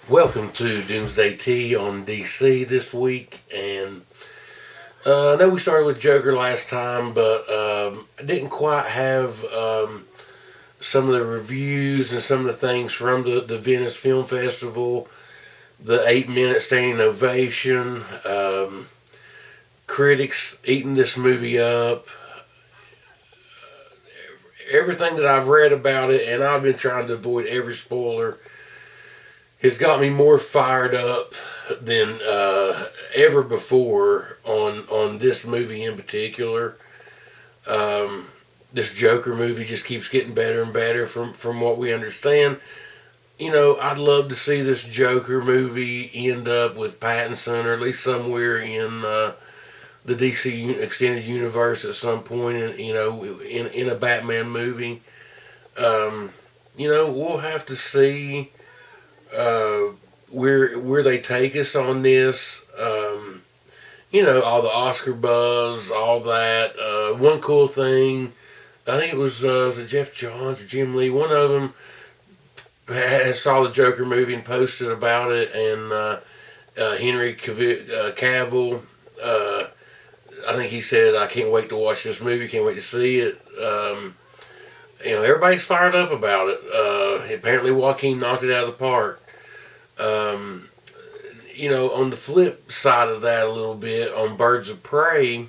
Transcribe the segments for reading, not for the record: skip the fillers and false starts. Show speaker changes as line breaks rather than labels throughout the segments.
Welcome to Doomsday T on DC this week, and I know we started with Joker last time, but I didn't quite have some of the reviews and some of the things from the Venice Film Festival, the 8 minute standing ovation, critics eating this movie up, everything that I've read about it, and I've been trying to avoid every spoiler. Has got me more fired up than ever before on this movie in particular. This Joker movie just keeps getting better and better from what we understand. You know, I'd love to see this Joker movie end up with Pattinson, or at least somewhere in the DC extended universe at some point. In a Batman movie. We'll have to see where they take us on this. All the Oscar buzz, all that. One cool thing, I think it was Jeff Johns or Jim Lee. One of them saw the Joker movie and posted about it, and Henry Cavill. I think he said, "I can't wait to watch this movie. Can't wait to see it." Everybody's fired up about it. Apparently, Joaquin knocked it out of the park. On the flip side of that, a little bit on Birds of Prey.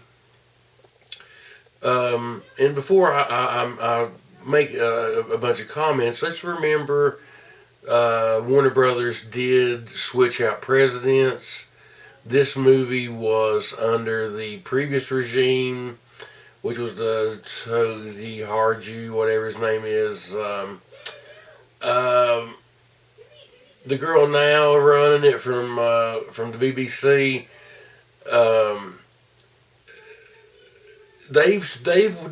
And before I make a bunch of comments, let's remember Warner Brothers did switch out presidents. This movie was under the previous regime, which was the Tony Harju, whatever his name is. The girl now running it from the BBC. They've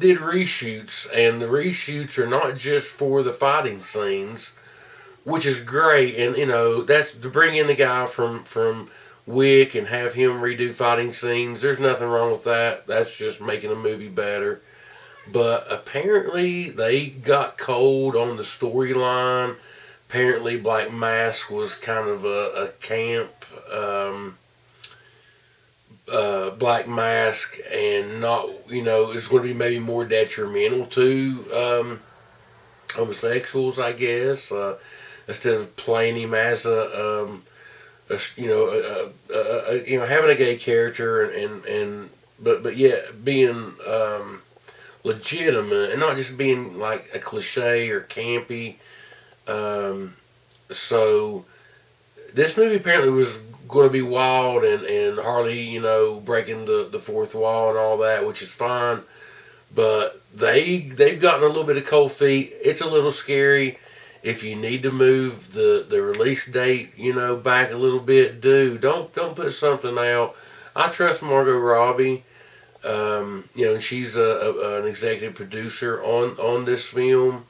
did reshoots, and the reshoots are not just for the fighting scenes, which is great. And that's to bring in the guy from Wick and have him redo fighting scenes. There's nothing wrong with that. That's just making a movie better. But apparently they got cold on the storyline. Apparently Black Mask was kind of a camp Black Mask, and not, it's going to be maybe more detrimental to homosexuals, I guess, instead of playing him as having a gay character, but yet being legitimate and not just being like a cliche or campy. So this movie apparently was going to be wild and hardly, breaking the fourth wall and all that, which is fine. But they've gotten a little bit of cold feet. It's a little scary. If you need to move the release date, back a little bit, don't put something out. I trust Margot Robbie. She's an executive producer on this film.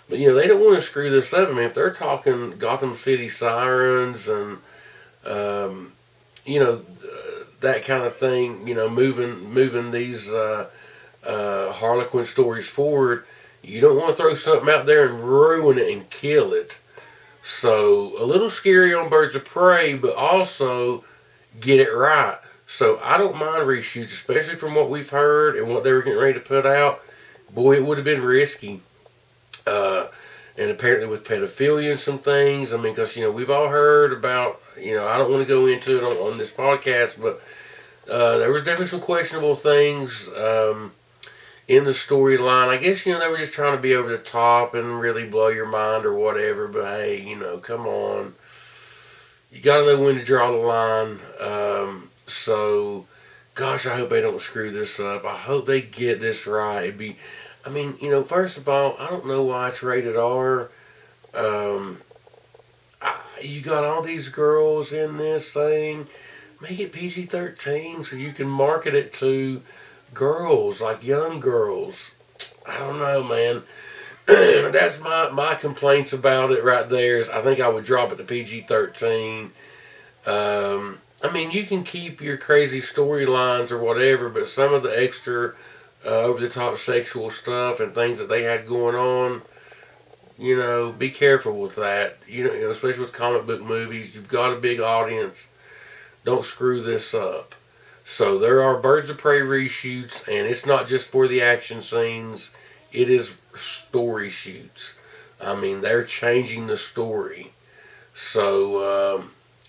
But they don't want to screw this up. I mean, if they're talking Gotham City Sirens and that kind of thing, moving these Harlequin stories forward, you don't want to throw something out there and ruin it and kill it. So a little scary on Birds of Prey, but also get it right. So I don't mind reshoots, especially from what we've heard and what they were getting ready to put out. Boy, it would have been risky. And apparently with pedophilia and some things. I mean, because, we've all heard about, I don't want to go into it on this podcast, but there was definitely some questionable things in the storyline. I guess, they were just trying to be over the top and really blow your mind or whatever. But hey, come on. You got to know when to draw the line. Gosh, I hope they don't screw this up. I hope they get this right. First of all, I don't know why it's rated R. You got all these girls in this thing. Make it PG-13 so you can market it to girls, like young girls. I don't know, man. That's my complaints about it right there. Is I think I would drop it to PG-13. You can keep your crazy storylines or whatever, but some of the extra over the top sexual stuff and things that they had going on, You know, be careful with that. You know, especially with comic book movies, you've got a big audience. Don't screw this up. So there are Birds of Prey reshoots, and it's not just for the action scenes. It is story shoots. I mean, they're changing the story. So,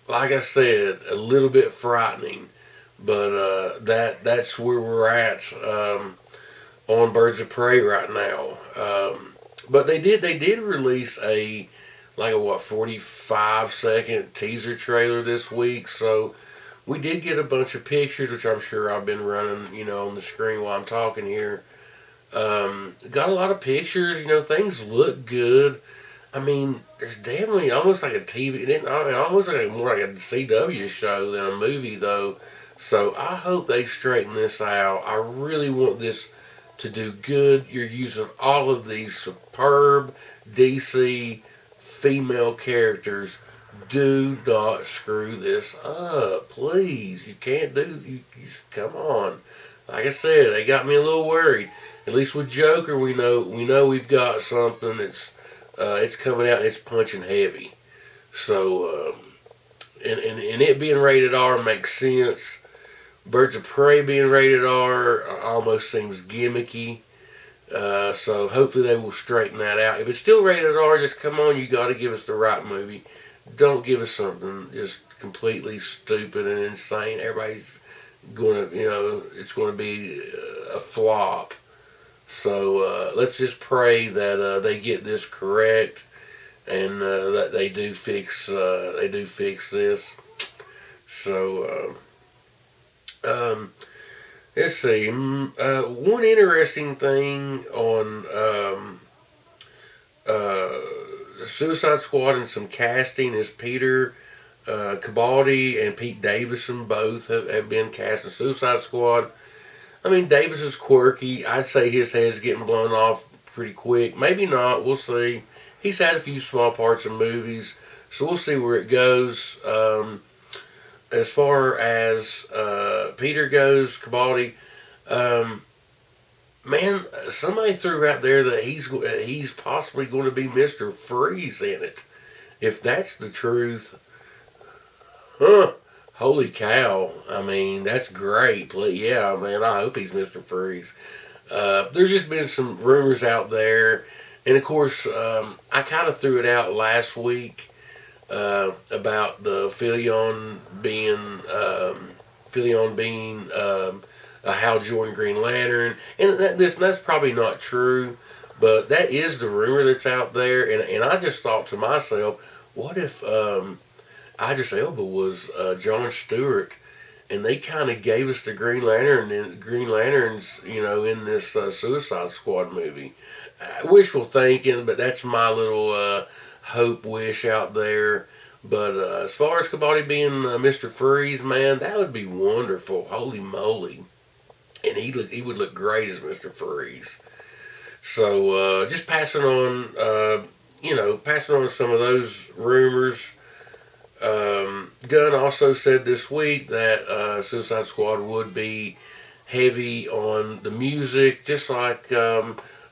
like I said, a little bit frightening, but that's where we're at on Birds of Prey right now. But they did release a like a what 45-second teaser trailer this week, so we did get a bunch of pictures, which I'm sure I've been running, on the screen while I'm talking here. Got a lot of pictures. Things look good. I mean, there's definitely almost like a TV, almost like more like a CW show than a movie, though. So I hope they straighten this out. I really want this to do good. You're using all of these superb DC female characters. Do not screw this up, please. You can't do. Come on. Like I said, they got me a little worried. At least with Joker, we know we've got something that's it's coming out and it's punching heavy. So and it being rated R makes sense. Birds of Prey being rated R almost seems gimmicky. So hopefully they will straighten that out. If it's still rated R, just come on, you got to give us the right movie. Don't give us something just completely stupid and insane. Everybody's gonna, it's gonna be a flop. So let's just pray that they get this correct and that they do fix this. So let's see. One interesting thing on Suicide Squad and some casting is Peter Capaldi and Pete Davidson both have been cast in Suicide Squad. I mean, Davis is quirky. I'd say his head's getting blown off pretty quick. Maybe not. We'll see. He's had a few small parts in movies, so we'll see where it goes. As far as Peter goes, Capaldi, man, somebody threw out there that he's possibly going to be Mr. Freeze in it. If that's the truth, holy cow. I mean, that's great. Yeah, man, I hope he's Mr. Freeze. There's just been some rumors out there. And, of course, I kind of threw it out last week about the Fillion being a Hal Jordan Green Lantern. And that's probably not true. But that is the rumor that's out there. And I just thought to myself, what if Idris Elba was John Stewart, and they kind of gave us the Green Lantern and Green Lanterns, in this Suicide Squad movie. Wishful thinking, but that's my little hope wish out there. But as far as Capaldi being Mr. Freeze, man, that would be wonderful. Holy moly! And he would look great as Mr. Freeze. So just passing on, passing on some of those rumors. Gunn also said this week that Suicide Squad would be heavy on the music, just like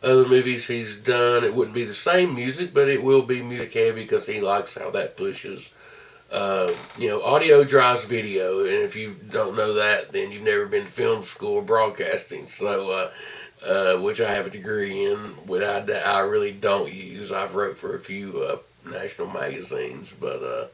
other movies he's done. It wouldn't be the same music, but it will be music heavy because he likes how that pushes. Audio drives video, and if you don't know that, then you've never been to film school or broadcasting. So, which I have a degree in, which I really don't use. I've wrote for a few national magazines, but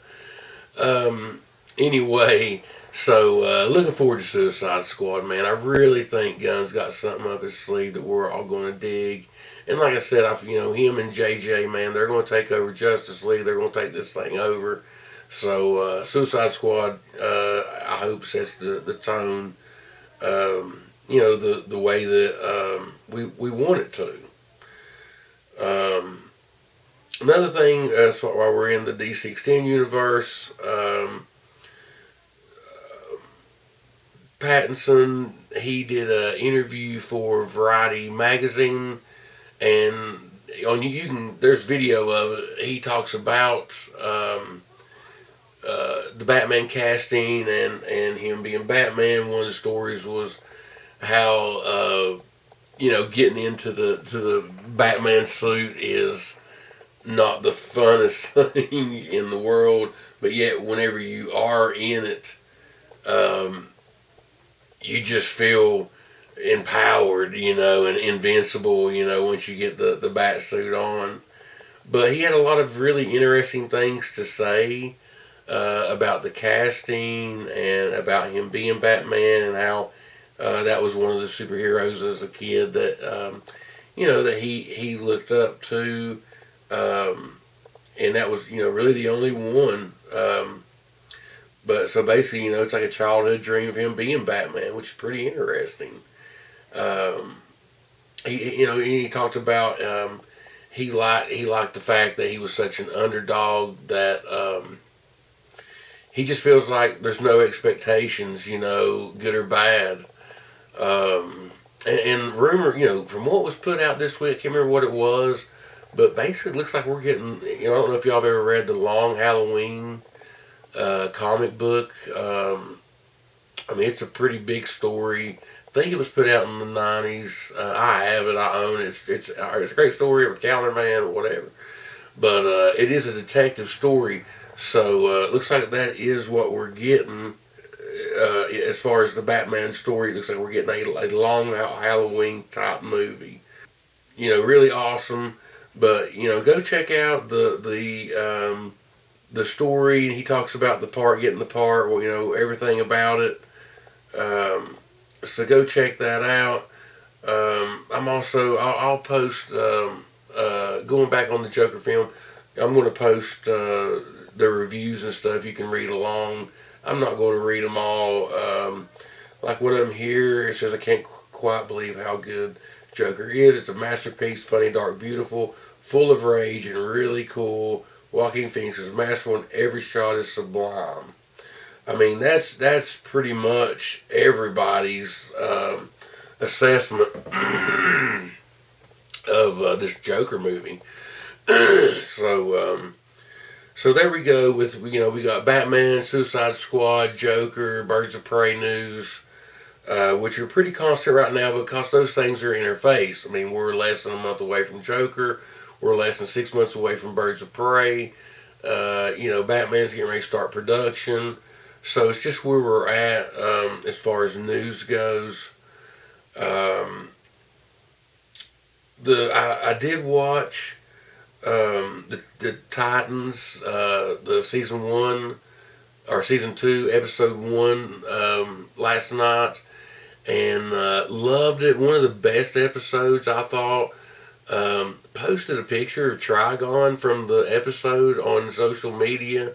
anyway, so looking forward to Suicide Squad, man. I really think Gunn's got something up his sleeve that we're all going to dig. And like I said, him and JJ, man, they're going to take over Justice League. They're going to take this thing over. So Suicide Squad, I hope sets the tone, the way that we want it to. Another thing, while we're in the D16 universe, Battinson, he did an interview for Variety magazine, and there's video of it. He talks about the Batman casting and him being Batman. One of the stories was how getting into the Batman suit is not the funnest thing in the world, but yet whenever you are in it, you just feel empowered, and invincible, once you get the bat suit on. But he had a lot of really interesting things to say about the casting and about him being Batman and how that was one of the superheroes as a kid that that he looked up to, and that was really the only one. But so basically, it's like a childhood dream of him being Batman, which is pretty interesting. Um, he talked about he liked the fact that he was such an underdog that he just feels like there's no expectations, good or bad. And rumor, from what was put out this week, I can't remember what it was, but basically it looks like we're getting, I don't know if y'all have ever read the Long Halloween comic book. It's a pretty big story. I think it was put out in the 90s. I have it. I own it. It's a great story of a calendar man or whatever. But it is a detective story. So it looks like that is what we're getting. As far as the Batman story, it looks like we're getting a long Halloween type movie. Really awesome. But go check out the story. He talks about getting the part, everything about it. So go check that out. I'll post, going back on the Joker film, I'm going to post the reviews and stuff. You can read along. I'm not going to read them all. Like one of them here, it says, I can't quite believe how good Joker is. It's a masterpiece, funny, dark, beautiful, full of rage, and really cool. Joaquin Phoenix is masterful, and every shot is sublime. That's pretty much everybody's assessment of this Joker movie. So there we go with we got Batman, Suicide Squad, Joker, Birds of Prey news, which are pretty constant right now because those things are interfaced. We're less than a month away from Joker. We're less than 6 months away from Birds of Prey. Batman's getting ready to start production. So it's just where we're at as far as news goes. I did watch the Titans, the season 1 or season 2 episode 1 last night, and loved it. One of the best episodes, I thought. Posted a picture of Trigon from the episode on social media,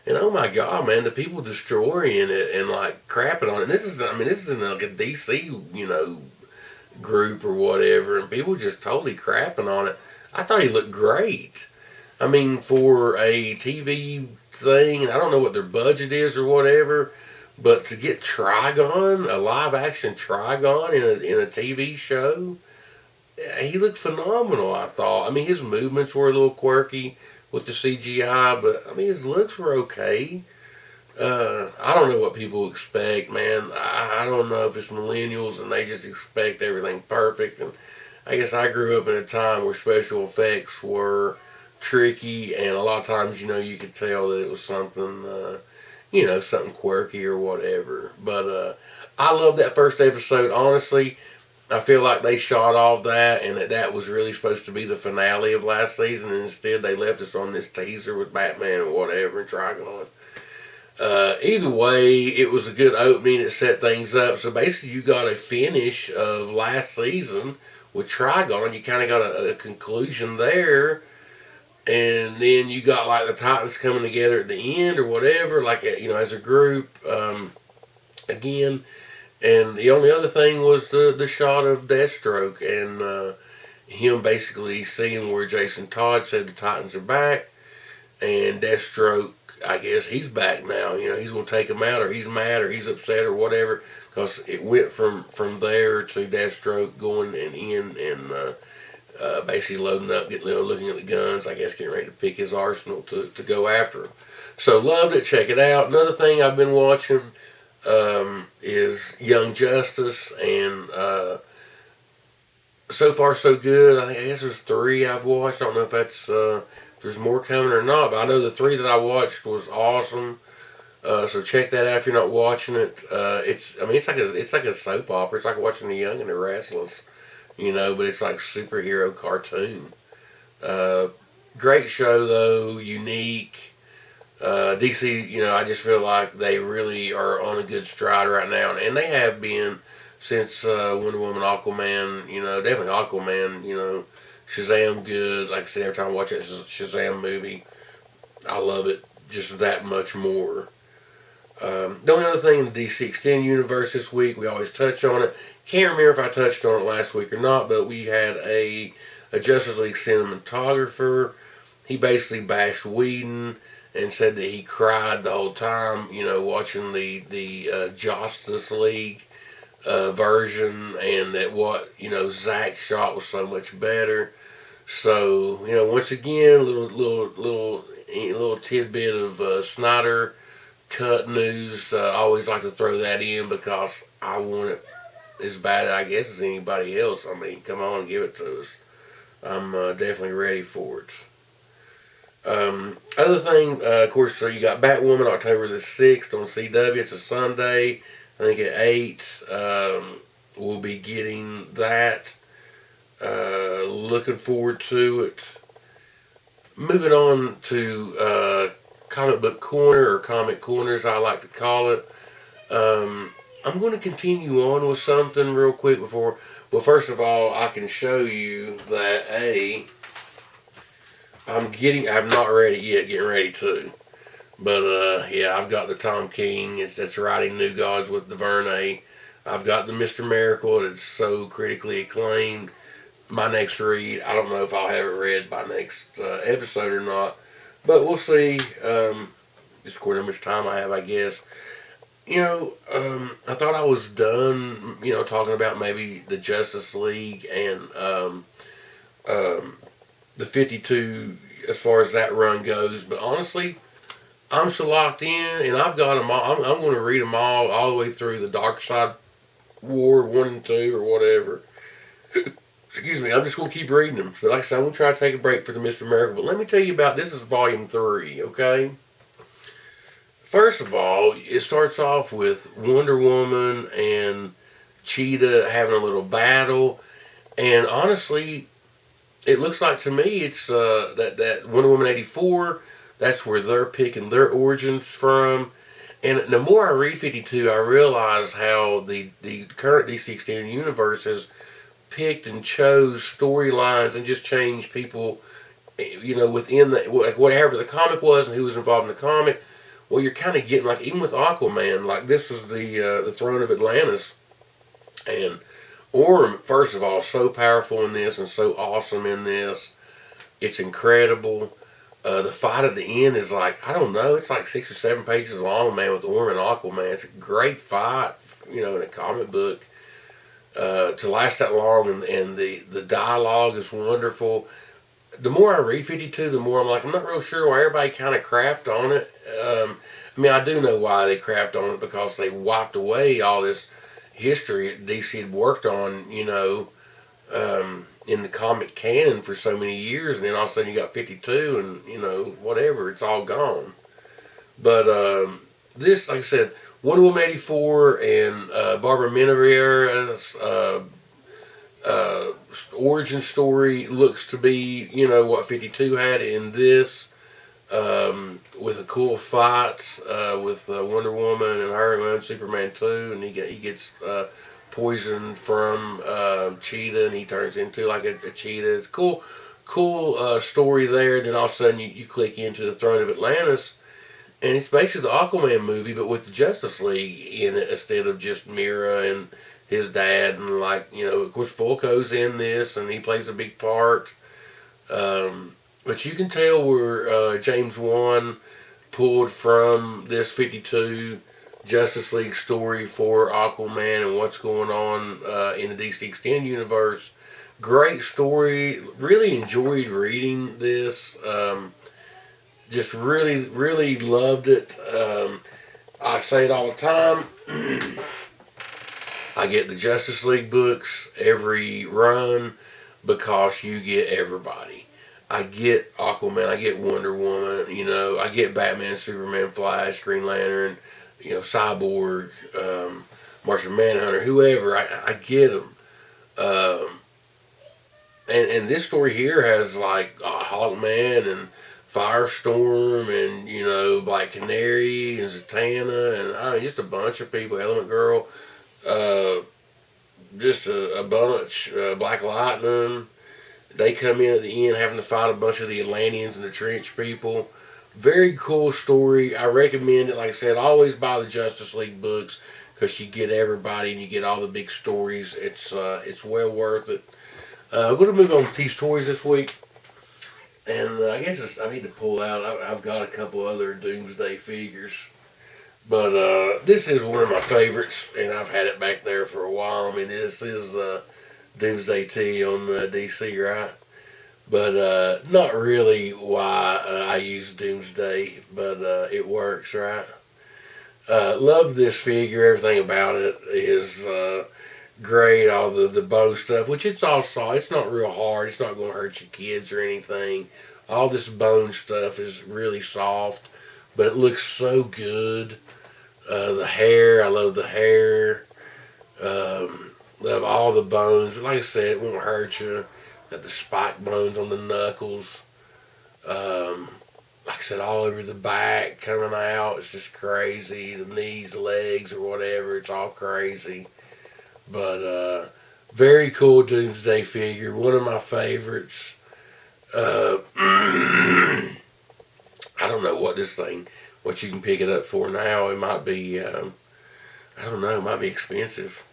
and oh my god, man, the people destroying it and like crapping on it. And this is in like a DC, group or whatever, and people just totally crapping on it. I thought he looked great. For a TV thing, and I don't know what their budget is or whatever, but to get Trigon, a live action Trigon in a TV show, he looked phenomenal, I thought. His movements were a little quirky with the CGI, but his looks were okay. I don't know what people expect, man. I don't know if it's millennials and they just expect everything perfect. And I guess I grew up in a time where special effects were tricky, and a lot of times, you could tell that it was something, something quirky or whatever. But I love that first episode, honestly. I feel like they shot off that, and that was really supposed to be the finale of last season, and instead they left us on this teaser with Batman and whatever and Trigon. Either way, it was a good opening. It set things up. So basically, you got a finish of last season with Trigon. You kind of got a conclusion there, and then you got like the Titans coming together at the end or whatever, like as a group again. And the only other thing was the shot of Deathstroke and him basically seeing where Jason Todd said the Titans are back, and Deathstroke, I guess he's back now. He's going to take him out, or he's mad, or he's upset, or whatever, because it went from there to Deathstroke going and in and basically loading up, looking at the guns, I guess getting ready to pick his arsenal to go after him. So loved it. Check it out. Another thing I've been watching is Young Justice, and so far so good. I guess there's 3 I've watched. I don't know if that's if there's more coming or not. But I know the 3 that I watched was awesome. So check that out if you're not watching it. It's like a soap opera. It's like watching The Young and the Restless, but it's like superhero cartoon. Uh, Great show though, unique. DC, I just feel like they really are on a good stride right now, and they have been since Wonder Woman, Aquaman. Definitely Aquaman. Shazam, good. Like I said, every time I watch that Shazam movie, I love it just that much more. The only other thing in the DC Extended Universe this week, we always touch on it. Can't remember if I touched on it last week or not, but we had a Justice League cinematographer. He basically bashed Whedon and said that he cried the whole time, watching the Justice League version, and that what Zack shot was so much better. So once again, little tidbit of Snyder cut news. I always like to throw that in because I want it as bad, I guess, as anybody else. I mean, come on, give it to us. I'm definitely ready for it. Other thing, of course, so you got Batwoman October the 6th on CW. It's a Sunday. I think at 8. We'll be getting that. Looking forward to it. Moving on to Comic Book Corner, or Comic Corners, I like to call it. I'm going to continue on with something real quick before. Well, first of all, I can show you that I'm not ready yet, getting ready to. But yeah, I've got the Tom King that's writing New Gods with DuVernay. I've got the Mr. Miracle that's so critically acclaimed. My next read, I don't know if I'll have it read by next episode or not, but we'll see. Just according to how much time I have, I guess. I thought I was done, talking about maybe the Justice League and the 52 as far as that run goes. But honestly, I'm so locked in, and I've got them all. I'm going to read them all the way through the Dark Side War 1 and 2 or whatever. Excuse me, I'm just going to keep reading them. But like I said, I'm going to try to take a break for the Mr. Miracle. But let me tell you about, this is volume 3, okay? First of all, it starts off with Wonder Woman and Cheetah having a little battle. And honestly, it looks like to me it's that Wonder Woman 84, that's where they're picking their origins from. And the more I read 52, I realize how the current DC Extended Universe has picked and chose storylines and just changed people, within whatever the comic was and who was involved in the comic. Well, you're kind of getting, like, even with Aquaman, like, this is the Throne of Atlantis. And Orm, first of all, so powerful in this and so awesome in this. It's incredible. The fight at the end is like, I don't know, it's like 6 or 7 pages long, man, with Orm and Aquaman. It's a great fight, in a comic book. To last that long, and the dialogue is wonderful. The more I read 52, the more I'm like, I'm not real sure why everybody kind of crapped on it. I do know why they crapped on it, because they wiped away all this history that DC had worked on, in the comic canon for so many years, and then all of a sudden you got 52, and, whatever, it's all gone. But this, like I said, Wonder Woman 84 and Barbara Minerviera's origin story looks to be, what 52 had in this, with a cool fight with Wonder Woman and her and Superman 2, and he gets poisoned from Cheetah, and he turns into like a cheetah. It's cool story there. Then all of a sudden you click into the Throne of Atlantis, and it's basically the Aquaman movie, but with the Justice League in it instead of just Mira and his dad. And of course, Fulco's in this, and he plays a big part. But you can tell where James Wan pulled from this 52 Justice League story for Aquaman and what's going on in the DC Extended Universe. Great story. Really enjoyed reading this. Just really, really loved it. I say it all the time. I get the Justice League books every run because you get everybody. I get Aquaman, I get Wonder Woman, you know, I get Batman, Superman, Flash, Green Lantern, you know, Cyborg, Martian Manhunter, whoever. I get them. Um, and this story here has like Hawkman and Firestorm and you know Black Canary and Zatanna and I mean just a bunch of people. Element Girl, uh, just a bunch. Black Lightning. They come in at the end having to fight a bunch of the Atlanteans and the Trench people. Very cool story. I recommend it. Like I said, always buy the Justice League books because you get everybody and you get all the big stories. It's well worth it. I'm going to move on to T's Toys this week. And I guess I need to pull out. I've got a couple other Doomsday figures. But this is one of my favorites, and I've had it back there for a while. I mean, this is Doomsday T on DC, right? But not really why I use Doomsday, but it works, right? Love this figure. Everything about it is great. All the bow stuff, which it's all soft. It's not real hard. It's not going to hurt your kids or anything. All this bone stuff is really soft, but it looks so good. The hair, I love the hair. Love all the bones. But like I said, it won't hurt you. Got the spike bones on the knuckles. Like I said, all over the back coming out. It's just crazy. The knees, the legs, or whatever. It's all crazy. But very cool Doomsday figure. One of my favorites. I don't know what you can pick it up for now. It might be, I don't know, it might be expensive.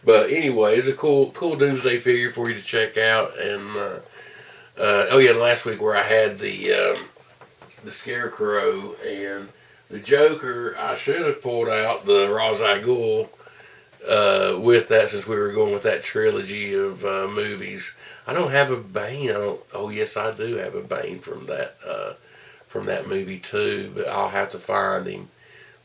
But anyway, it's a cool Doomsday figure for you to check out. And, oh yeah, and last week where I had the Scarecrow and the Joker, I should have pulled out the Ra's al Ghul with that since we were going with that trilogy of movies. I don't have a Bane. Oh yes, I do have a Bane from that movie too, but I'll have to find him.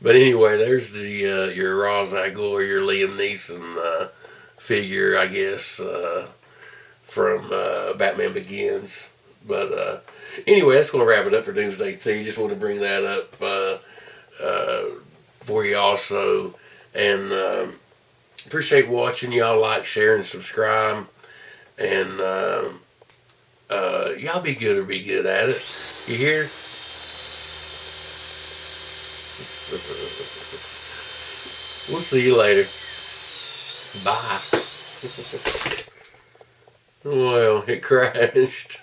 But anyway, there's the your Ra's al Ghul or your Liam Neeson figure, I guess, from Batman Begins. But anyway, that's going to wrap it up for Doomsday T. Just want to bring that up for you also, and appreciate watching. Y'all like, share, and subscribe. And y'all be good or be good at it. You hear? We'll see you later. Bye. Well, it crashed.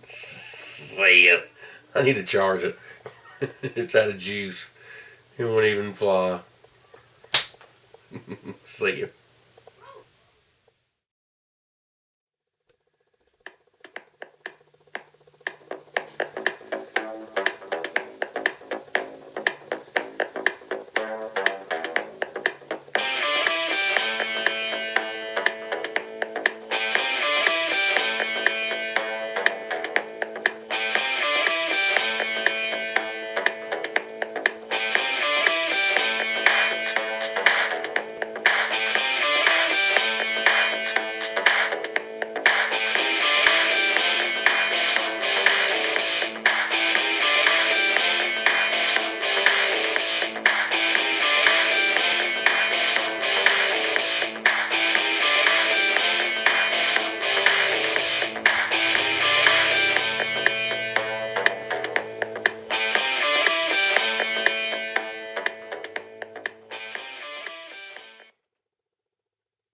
See ya. I need to charge it. It's out of juice. It won't even fly. See ya.